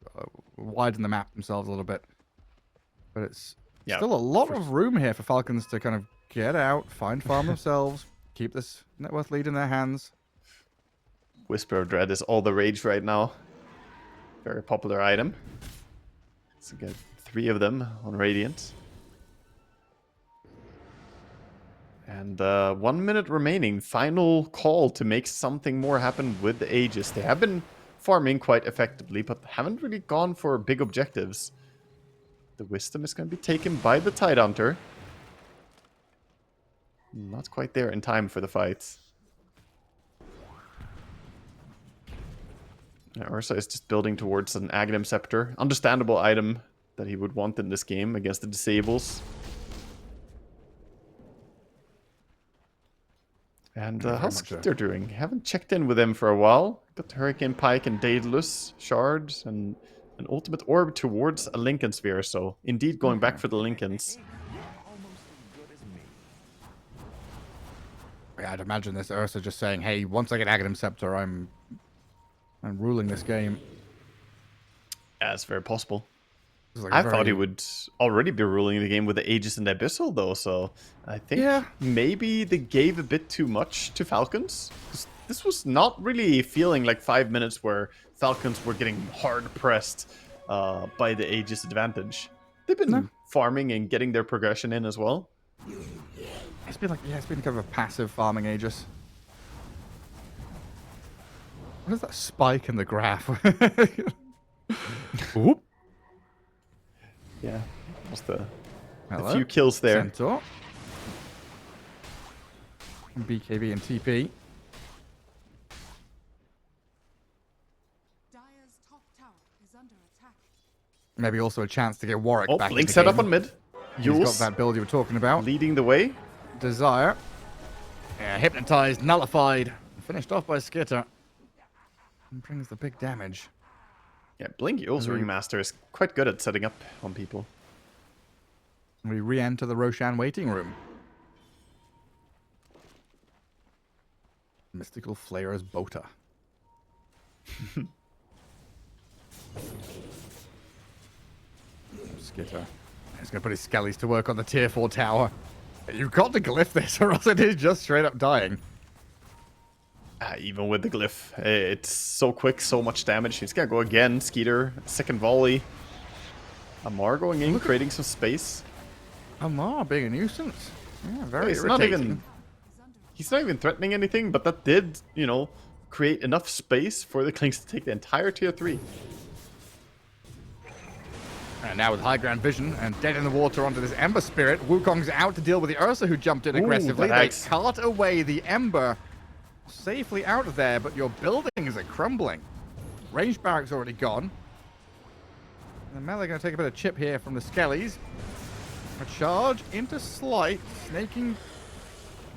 widen the map themselves a little bit. But it's still a lot of room here for Falcons to kind of get out, find farm themselves, keep this net worth lead in their hands. Whisper of Dread is all the rage right now. Very popular item. Let's get 3 of them on Radiant. And 1 minute remaining. Final call to make something more happen with the Aegis. They have been farming quite effectively, but haven't really gone for big objectives. The Wisdom is going to be taken by the Tidehunter. Not quite there in time for the fight. Ursa is just building towards an Aghanim Scepter. Understandable item that he would want in this game against the Disables. And how's Skeeter doing? Haven't checked in with him for a while. Got Hurricane Pike and Daedalus Shards and an Ultimate Orb towards a Lincoln Sphere. So indeed going back for the Lincolns. You're almost as good as me. Yeah, I'd imagine this Ursa just saying, hey, once I get Aghanim Scepter, I'm ruling this game. Yeah, it's very possible. was like I a thought he very- would already be ruling the game with the Aegis and the Abyssal, though, so I think Yeah. maybe they gave a bit too much to Falcons. 'Cause this was not really feeling like 5 minutes where Falcons were getting hard pressed by the Aegis advantage. They've been No. farming and getting their progression in as well. It's been like, yeah, it's been kind of a passive farming Aegis. What is that spike in the graph? Whoop. Yeah, just a Hello. few kills there. Centaur. BKB and TP. Dire's top tower is under attack. Maybe also a chance to get Warwick Oh, back Blink in the set up game. on mid. He's got Yules that build you were talking about. leading the way. Desire. Yeah, hypnotized, nullified, finished off by Skitter. And brings the big damage. Yeah, Blink Yules Ringmaster is quite good at setting up on people. We re-enter the Roshan waiting room. Mystical Flayer's Bota. Skitter. He's going to put his skellies to work on the tier 4 tower. You've got to glyph this or else it is just straight up dying. Even with the glyph, it's so quick, so much damage. He's gonna go again. Skeeter, second volley. Amar going in, creating some space. Amar being a nuisance. Yeah, very He's not irritating. even. He's not even threatening anything, but that did, you know, create enough space for the Clinks to take the entire tier 3. And now with high ground vision and dead in the water onto this Ember Spirit, Wukong's out to deal with the Ursa who jumped in aggressively. that They axe. cart away the Ember safely out of there, but your buildings are crumbling. Range barracks already gone. And the melee going to take a bit of chip here from the Skellies. A charge into Slight, snaking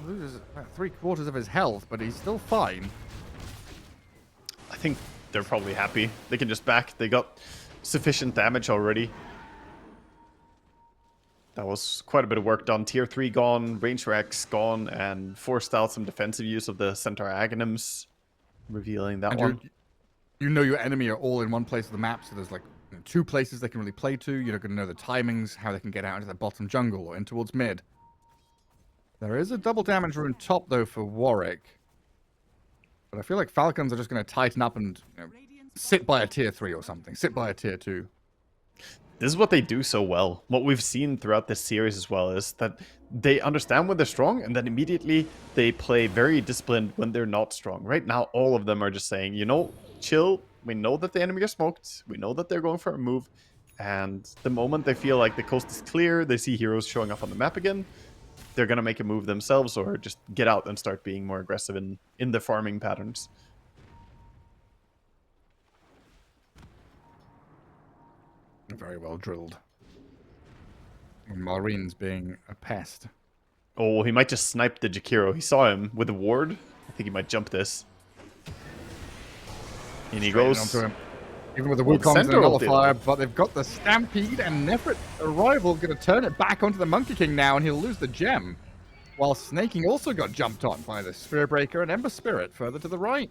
loses about 3/4 of his health, but he's still fine. I think they're probably happy. They can just back. They got sufficient damage already. That was quite a bit of work done. Tier 3 gone, range Rex gone, and forced out some defensive use of the Centaur Aghanims, revealing that And one. you know your enemy are all in one place of the map, so there's like 2 places they can really play to. You're going to know the timings, how they can get out into the bottom jungle or in towards mid. There is a double damage rune top, though, for Warwick. But I feel like Falcons are just going to tighten up and sit by a tier 3 or something. Sit by a tier 2. This is what they do so well. What we've seen throughout this series as well is that they understand when they're strong, and then immediately they play very disciplined when they're not strong. Right now, all of them are just saying, you know, chill. We know that the enemy are smoked. We know that they're going for a move. And the moment they feel like the coast is clear, they see heroes showing up on the map again, they're going to make a move themselves or just get out and start being more aggressive in the farming patterns. Very well drilled. And Maureen's being a pest. Oh, he might just snipe the Jakiro. He saw him with a ward. I think he might jump this. And he Straight goes. onto him. Even with the Well, the Wukong's and the Centaur will do Nullifier, but they've got the Stampede and Nefrit arrival going to turn it back onto the Monkey King now, and he'll lose the gem. While Snaking also got jumped on by the Spirit Breaker and Ember Spirit further to the right.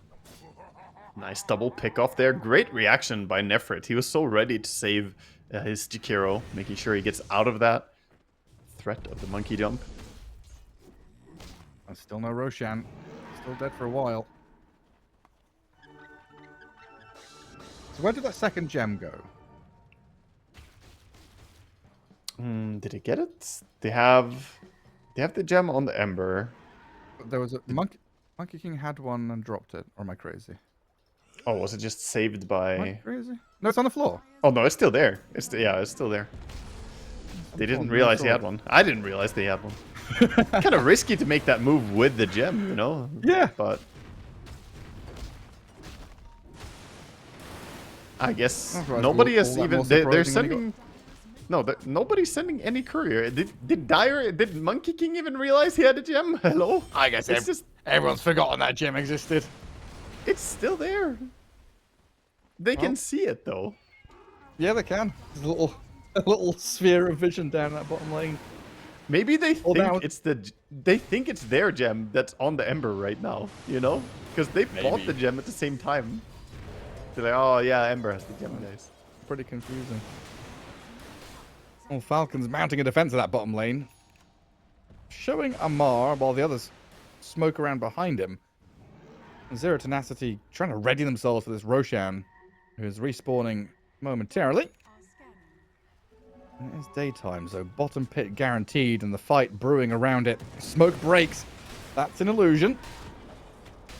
Nice double pick off there. Great reaction by Nefrit. He was so ready to save his Jakiro, making sure he gets out of that threat of the monkey jump. And still no Roshan. Still dead for a while. So where did that second gem go? Did he get it? They have the gem on the Ember. There was a Monkey King had one and dropped it. Or am I crazy? Oh, was it just saved Am I by... crazy? No, it's on the floor. Oh, no, it's still there. It's still there. They didn't realize he had one. I didn't realize they had one. Kind of risky to make that move with the gem, you know? Yeah. But I guess That's right, nobody all has that even... more They're surprising when sending... No, nobody's sending any courier. Did Monkey King even realize he had a gem? Hello? I guess It's just... everyone's forgotten that gem existed. It's still there. They can see it, though. Yeah, they can. There's a little sphere of vision down that bottom lane. Maybe they Well, think now- it's their gem that's on the Ember right now, you know? Because they bought Maybe. the gem at the same time. They're like, oh yeah, Ember has the gem, guys. Pretty confusing. Well, Falcons mounting a defense of that bottom lane. Showing Amar while the others smoke around behind him. Zero Tenacity trying to ready themselves for this Roshan, who is respawning momentarily. And it is daytime, so bottom pit guaranteed, and the fight brewing around it. Smoke breaks. That's an illusion.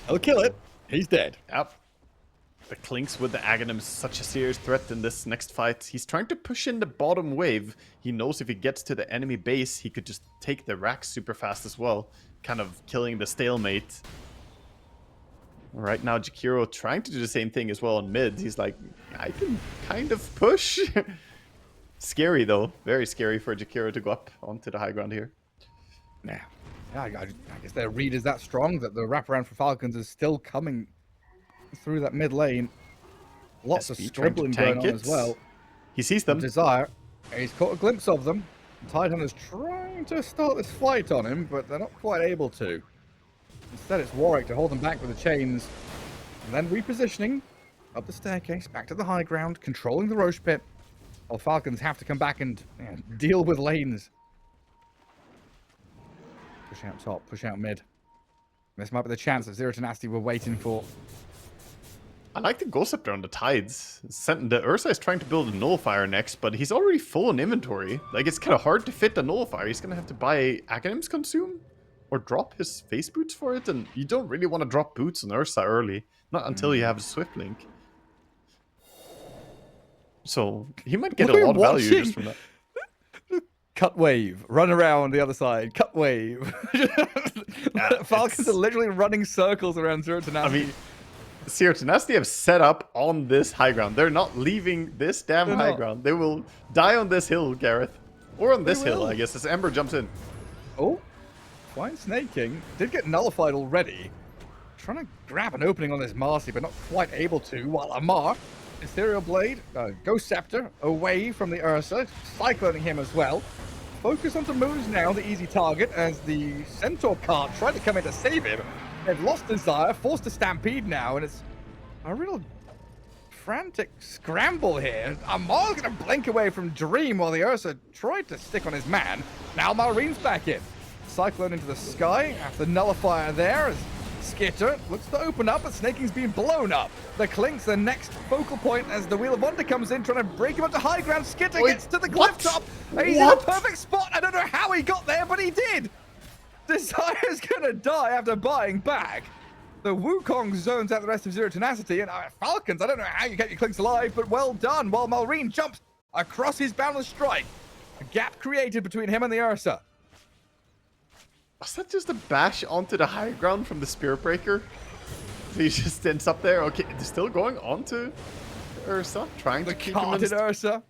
He'll kill it. He's dead. Yep. The Clinks with the Aghanim is such a serious threat in this next fight. He's trying to push in the bottom wave. He knows if he gets to the enemy base, he could just take the racks super fast as well, kind of killing the stalemate. Right now, Jakiro trying to do the same thing as well on mid. He's like, I can kind of push. Scary, though. Very scary for Jakiro to go up onto the high ground here. Yeah, I guess their read is that strong that the wraparound for Falcons is still coming through that mid lane. Lots of scribbling going on as well. He sees them. Desire. He's caught a glimpse of them. Tidehunter's trying to start this fight on him, but they're not quite able to. Instead, it's Warwick to hold them back with the chains. And then repositioning up the staircase, back to the high ground, controlling the Roche pit. While Falcons have to come back and deal with lanes. Push out top, push out mid. This might be the chance that Zero Tenacity were waiting for. I like the Ghost Scepter on the Tides. The Ursa is trying to build a Nullifier next, but he's already full in inventory. Like, it's kind of hard to fit a Nullifier. He's going to have to buy Aghanim's Consume or drop his face boots for it. And you don't really want to drop boots on Ursa early. Not until you have a Swift Link. So, he might get a lot of value just from that. Cut wave, run around the other side, cut wave. Falcons are literally running circles around Zero Tenacity. I mean, Zero Tenacity have set up on this high ground. They're not leaving this damn high ground. They will die on this hill, Gareth. Or on this hill, I guess, as Ember jumps in. Oh, fine snaking. Did get nullified already. Trying to grab an opening on this Marcy, but not quite able to. While Amar, Ethereal Blade, Ghost Scepter, away from the Ursa, cycloning him as well. Focus onto Moose now, the easy target, as the Centaur cart tried to come in to save him. They've lost Desire, forced to stampede now, and it's a real frantic scramble here. Amar's going to blink away from Dream while the Ursa tried to stick on his man. Now Malreen's back in. Cyclone into the sky, after the Nullifier there, as Skitter looks to open up, but Snaking's been blown up. The Clink's the next focal point as the Wheel of Wonder comes in, trying to break him up to high ground. Skitter gets to the cliff top. He's in a perfect spot. I don't know how he got there, but he did. Desire's gonna die after buying back. The Wukong zones out the rest of Zero Tenacity, and Falcons, I don't know how you get your Clinks alive, but well done. While Malreen jumps across his boundless strike. A gap created between him and the Ursa. Was that just a bash onto the high ground from the Spirit Breaker? He just ends up there. Okay, they're still going onto Ursa, trying to keep him in. Ursa.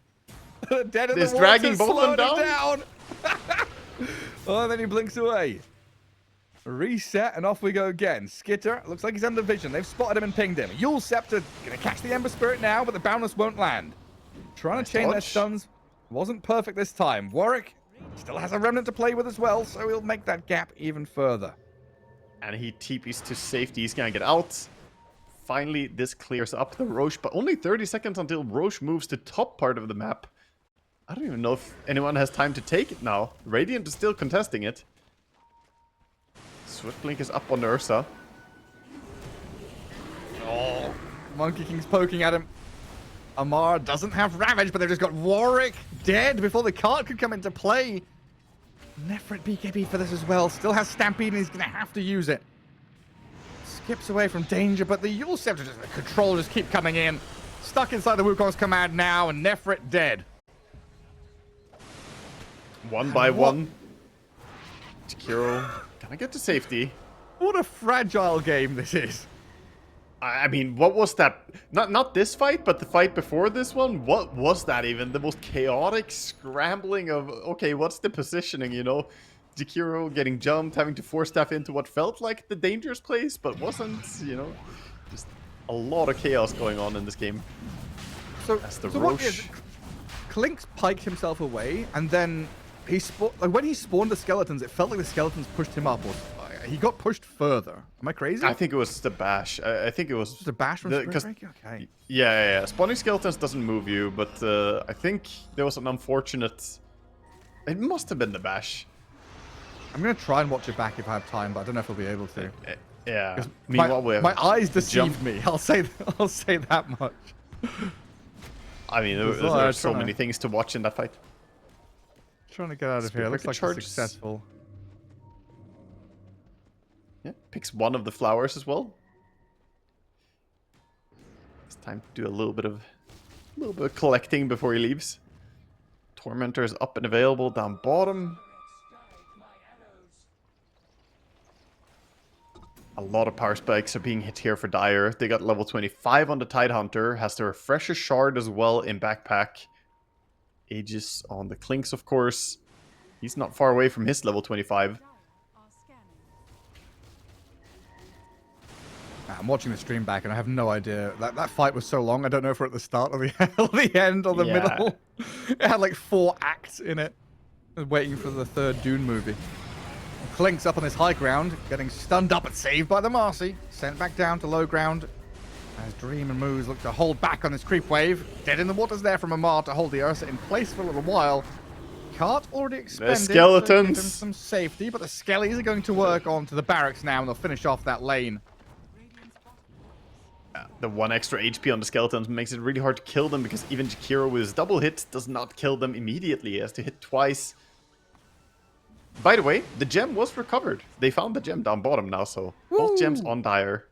Dead in the water, dragging both of them down. Oh, and then he blinks away. Reset, and off we go again. Skitter, looks like he's under vision. They've spotted him and pinged him. Yule Scepter, gonna catch the Ember Spirit now, but the Boundless won't land. Trying to chain their stuns. Wasn't perfect this time. Warwick still has a remnant to play with as well, so he'll make that gap even further. And he TPs to safety. He's gonna get out. Finally, this clears up the Roche, but only 30 seconds until Roche moves to top part of the map. I don't even know if anyone has time to take it now. Radiant is still contesting it. Swiftblink is up on Ursa. Oh, Monkey King's poking at him. Amar doesn't have Ravage, but they've just got Warwick dead before the cart could come into play. Nefrit BKB for this as well. Still has Stampede, and he's going to have to use it. Skips away from danger, but the Yule Scepter, the control just keep coming in. Stuck inside the Wukong's command now, and Nefrit dead. One by one. Jakiro gonna get to safety. What a fragile game this is. I mean, what was that? Not this fight, but the fight before this one? What was that even? The most chaotic scrambling of, okay, what's the positioning, you know? Jakiro getting jumped, having to force staff into what felt like the dangerous place, but wasn't, you know? Just a lot of chaos going on in this game. So, that's the Roche. Clink's piked himself away, and then he when he spawned the skeletons, it felt like the skeletons pushed him up, or he got pushed further. Am I crazy? I think it was the bash. I think it was the bash from Spirit Breaker? Okay. Yeah. Spawning skeletons doesn't move you, but I think there was an unfortunate It must have been the bash. I'm going to try and watch it back if I have time, but I don't know if I'll be able to. Yeah. My, Meanwhile, we have my eyes the deceived jump. me. I'll say that much. I mean, There's there's so trying many things to watch in that fight. Trying to get out of here. Looks like charges. it's successful. Yeah, picks one of the flowers as well. It's time to do a little bit of collecting before he leaves. Tormentor is up and available down bottom. A lot of power spikes are being hit here for Dire. They got level 25 on the Tidehunter. Has the Refresher Shard as well in backpack. Aegis on the Clinks, of course. He's not far away from his level 25. Dire are scanning. I'm watching the stream back and I have no idea. That fight was so long. I don't know if we're at the start or the, or the end or the Yeah. middle. It had like 4 acts in it. I was waiting for the 3rd Dune movie. Clink's up on his high ground, getting stunned up and saved by the Marcy. Sent back down to low ground. As Dream and Moose look to hold back on this creep wave. Dead in the waters there from Amar to hold the Ursa in place for a little while. Cart already expended. skeletons. To give him some safety, but the Skellies are going to work on to the barracks now and they'll finish off that lane. Radiant's bottom The 1 extra HP on the skeletons makes it really hard to kill them because even Jakiro with his double hit does not kill them immediately. He has to hit twice. By the way, the gem was recovered. They found the gem down bottom now, so both gems on Dire.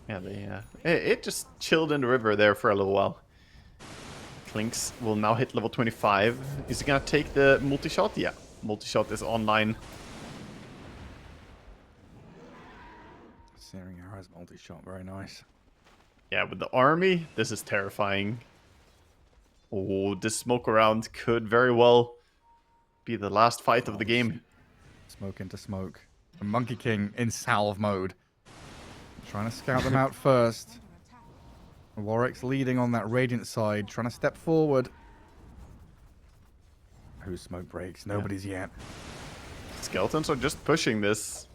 Yeah, it just chilled in the river there for a little while. Clinks will now hit level 25. Is he gonna take the multi-shot? Yeah, multi-shot is online. Searing Arrow's multi-shot, very nice. Yeah, with the army, this is terrifying. Oh, this smoke around could very well be the last fight of the game. Smoke into smoke. And Monkey King in salve mode. Trying to scout them out first. under attack. Warwick's leading on that Radiant side, trying to step forward. Whose smoke breaks? Nobody's yet. Skeletons are just pushing this.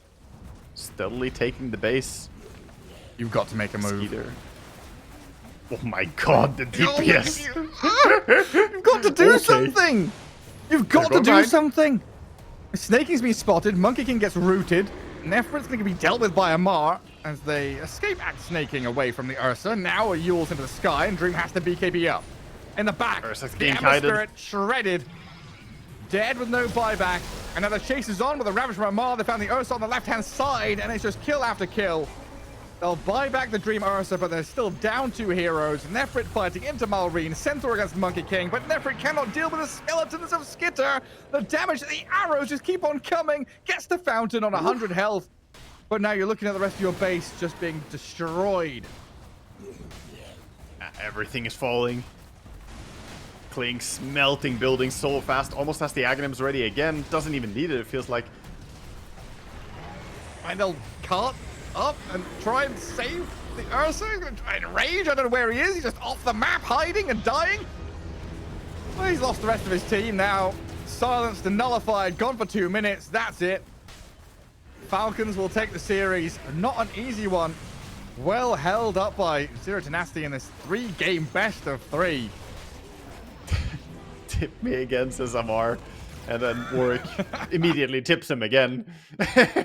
Steadily taking the base. You've got to make a move. Skeeter. Oh my god, the DPS! You've got to do Okay. something! You've got to Never do mind. something! Snaking's been spotted, Monkey King gets rooted, Nephrit's going to be dealt with by Amar as they escape act snaking away from the Ursa. Now a Yule's into the sky and Dream has to BKB up. In the back, Ursa's the being Emma kited. Spirit shredded. Dead with no buyback. And now the chase is on with the Ravage from Amar. They found the Ursa on the left-hand side and it's just kill after kill. They'll buy back the Dream Ursa, but they're still down 2 heroes. Nephrit fighting into Malrine. Centaur against Monkey King, but Nephrit cannot deal with the skeletons of Skitter. The damage, the arrows just keep on coming. Gets the Fountain on 100 health. But now you're looking at the rest of your base just being destroyed. Everything is falling. Clinks melting buildings so fast. Almost has the Aghanims ready again. Doesn't even need it, it feels like. And they'll cart up and try and save the Ursa. He's going to try and rage. I don't know where he is. He's just off the map, hiding and dying. Well, he's lost the rest of his team now. Silenced and nullified. Gone for 2 minutes. That's it. Falcons will take the series. Not an easy one. Well held up by Zero Tenacity in this 3-game best of 3. Tip me again, says Amar. And then Warwick immediately tips him again.